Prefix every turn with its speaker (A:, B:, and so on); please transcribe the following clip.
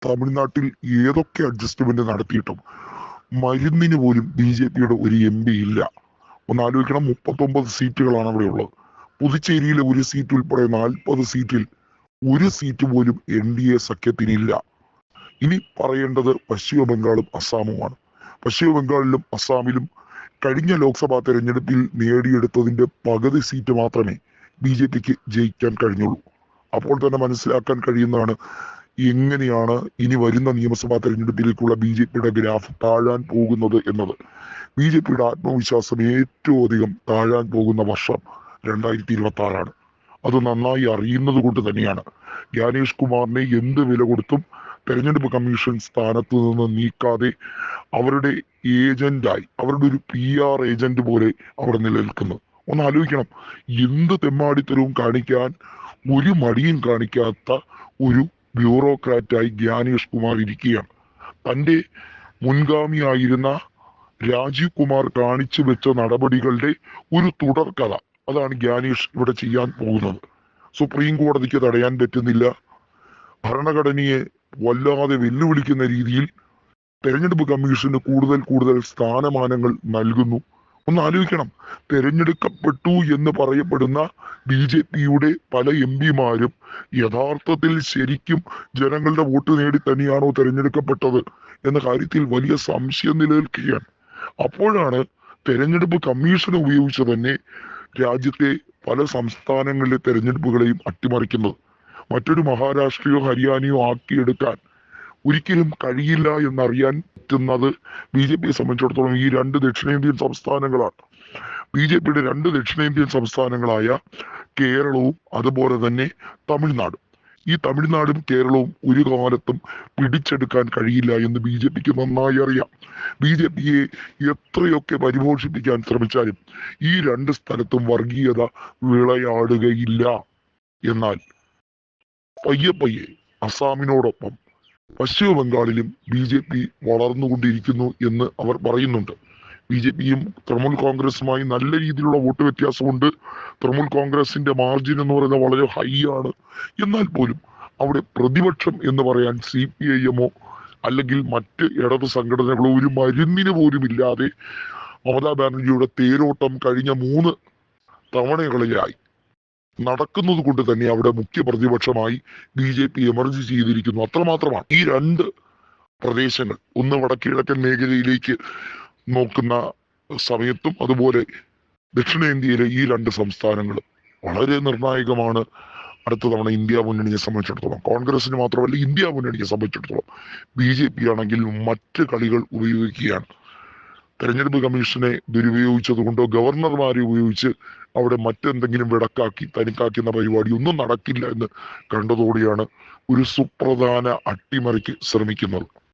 A: തമിഴ്നാട്ടിൽ ഏതൊക്കെ അഡ്ജസ്റ്റ്മെന്റ് നടത്തിയിട്ടും മരുന്നിന് പോലും BJP-യുടെ ഒരു MP ഇല്ല. ഒന്ന് ആലോചിക്കണം, 39 സീറ്റുകളാണ് അവിടെ ഉള്ളത്. പുതുച്ചേരിയിലെ ഒരു സീറ്റ് ഉൾപ്പെടെ 40 സീറ്റിൽ ഒരു സീറ്റ് പോലും NDA സഖ്യത്തിനില്ല. ഇനി പറയേണ്ടത് പശ്ചിമ ബംഗാളും അസ്സാമുമാണ്. പശ്ചിമ ബംഗാളിലും അസ്സാമിലും കഴിഞ്ഞ ലോക്സഭാ തെരഞ്ഞെടുപ്പിൽ നേടിയെടുത്തതിന്റെ പകുതി സീറ്റ് മാത്രമേ BJP-ക്ക് ജയിക്കാൻ കഴിഞ്ഞുള്ളൂ. അപ്പോൾ തന്നെ മനസ്സിലാക്കാൻ കഴിയുന്നതാണ് എങ്ങനെയാണ് ഇനി വരുന്ന നിയമസഭാ തെരഞ്ഞെടുപ്പിലേക്കുള്ള BJP-യുടെ ഗ്രാഫ് താഴാൻ പോകുന്നത് എന്നത്. BJP-യുടെ ആത്മവിശ്വാസം ഏറ്റവും അധികം താഴാൻ പോകുന്ന വർഷം 2026 അത് നന്നായി അറിയുന്നത് കൊണ്ട് തന്നെയാണ് ജ്ഞാനേഷ് കുമാറിനെ എന്ത് വില കൊടുത്തും തെരഞ്ഞെടുപ്പ് കമ്മീഷൻ സ്ഥാനത്ത് നിന്ന് നീക്കാതെ അവരുടെ ഏജന്റായി, അവരുടെ ഒരു PR ഏജന്റ് പോലെ അവിടെ നിലനിൽക്കുന്നത്. ഒന്ന് ആലോചിക്കണം, എന്ത് തെമ്മാടിത്തരവും കാണിക്കാൻ ഒരു മടിയും കാണിക്കാത്ത ഒരു ബ്യൂറോക്രാറ്റായി ജ്ഞാനേഷ് കുമാർ ഇരിക്കുകയാണ്. തന്റെ മുൻഗാമിയായിരുന്ന രാജീവ് കുമാർ കാണിച്ചു വെച്ച നടപടികളുടെ ഒരു തുടർക്കഥ അതാണ് ജ്ഞാനേഷ് ഇവിടെ ചെയ്യാൻ പോകുന്നത്. സുപ്രീം കോടതിക്ക് തടയാൻ പറ്റുന്നില്ല. ഭരണഘടനയെ വല്ലാതെ വെല്ലുവിളിക്കുന്ന രീതിയിൽ തെരഞ്ഞെടുപ്പ് കമ്മീഷന് കൂടുതൽ സ്ഥാനമാനങ്ങൾ നൽകുന്നു. ഒന്ന് ആലോചിക്കണം, തെരഞ്ഞെടുക്കപ്പെട്ടു എന്ന് പറയപ്പെടുന്ന BJP-യുടെ പല MP-മാരും യഥാർത്ഥത്തിൽ ശരിക്കും ജനങ്ങളുടെ വോട്ട് നേടി തന്നെയാണോ തെരഞ്ഞെടുക്കപ്പെട്ടത് എന്ന കാര്യത്തിൽ വലിയ സംശയം നിലനിൽക്കുകയാണ്. അപ്പോഴാണ് തെരഞ്ഞെടുപ്പ് കമ്മീഷൻ ഉപയോഗിച്ച് തന്നെ രാജ്യത്തെ പല സംസ്ഥാനങ്ങളിലെ തെരഞ്ഞെടുപ്പുകളെയും അട്ടിമറിക്കുന്നത്. മറ്റൊരു മഹാരാഷ്ട്രയോ ഹരിയാനയോ ആക്കിയെടുക്കാൻ ഒരിക്കലും കഴിയില്ല എന്നറിയാൻ പറ്റുന്നത് BJP-യെ സംബന്ധിച്ചിടത്തോളം ഈ 2 ദക്ഷിണേന്ത്യൻ സംസ്ഥാനങ്ങളാണ്. BJP-യുടെ 2 ദക്ഷിണേന്ത്യൻ സംസ്ഥാനങ്ങളായ കേരളവും അതുപോലെ തന്നെ തമിഴ്നാടും. ഈ തമിഴ്നാടും കേരളവും ഒരു കാലത്തും പിടിച്ചെടുക്കാൻ കഴിയില്ല എന്ന് BJP-ക്ക് നന്നായി അറിയാം. BJP-യെ എത്രയൊക്കെ പരിപോഷിപ്പിക്കാൻ ശ്രമിച്ചാലും ഈ 2 സ്ഥലത്തും വർഗീയത വിളയാടുകയില്ല. എന്നാൽ പയ്യെ അസാമിനോടൊപ്പം പശ്ചിമ ബംഗാളിലും BJP വളർന്നുകൊണ്ടിരിക്കുന്നു എന്ന് അവർ പറയുന്നുണ്ട്. BJP-യും തൃണമൂൽ കോൺഗ്രസുമായി നല്ല രീതിയിലുള്ള വോട്ട് വ്യത്യാസമുണ്ട്. തൃണമൂൽ കോൺഗ്രസിന്റെ മാർജിൻ എന്ന് പറയുന്നത് വളരെ ഹൈ ആണ്. എന്നാൽ പോലും അവിടെ പ്രതിപക്ഷം എന്ന് പറയാൻ CPIM-ഓ അല്ലെങ്കിൽ മറ്റ് ഇടത് സംഘടനകളോ ഒരു മരുന്നിന് പോലും ഇല്ലാതെ മമതാ ബാനർജിയുടെ തേരോട്ടം കഴിഞ്ഞ 3 തവണകളിലായി നടക്കുന്നത് കൊണ്ട് തന്നെ അവിടെ മുഖ്യ പ്രതിപക്ഷമായി BJP എമർജ് ചെയ്തിരിക്കുന്നു. അത്രമാത്രമാണ്. ഈ 2 പ്രദേശങ്ങൾ, ഒന്ന് വടക്കിഴക്കൻ മേഖലയിലേക്ക് നോക്കുന്ന സമയത്തും അതുപോലെ ദക്ഷിണേന്ത്യയിലെ ഈ 2 സംസ്ഥാനങ്ങളും വളരെ നിർണായകമാണ് അടുത്ത തവണ ഇന്ത്യ മുന്നണിയെ സംബന്ധിച്ചിടത്തോളം. കോൺഗ്രസിന് മാത്രമല്ല, ഇന്ത്യ മുന്നണിയെ സംബന്ധിച്ചിടത്തോളം. BJP ആണെങ്കിൽ മറ്റ് കളികൾ ഉപയോഗിക്കുകയാണ്. തെരഞ്ഞെടുപ്പ് കമ്മീഷനെ ദുരുപയോഗിച്ചത് കൊണ്ടോ ഗവർണർമാരെ ഉപയോഗിച്ച് അവിടെ മറ്റെന്തെങ്കിലും വിടക്കാക്കി തനിക്കാക്കുന്ന പരിപാടി ഒന്നും നടക്കില്ല എന്ന് കണ്ടതോടെയാണ് ഒരു സുപ്രധാന അട്ടിമറിക്ക് ശ്രമിക്കുന്നത്.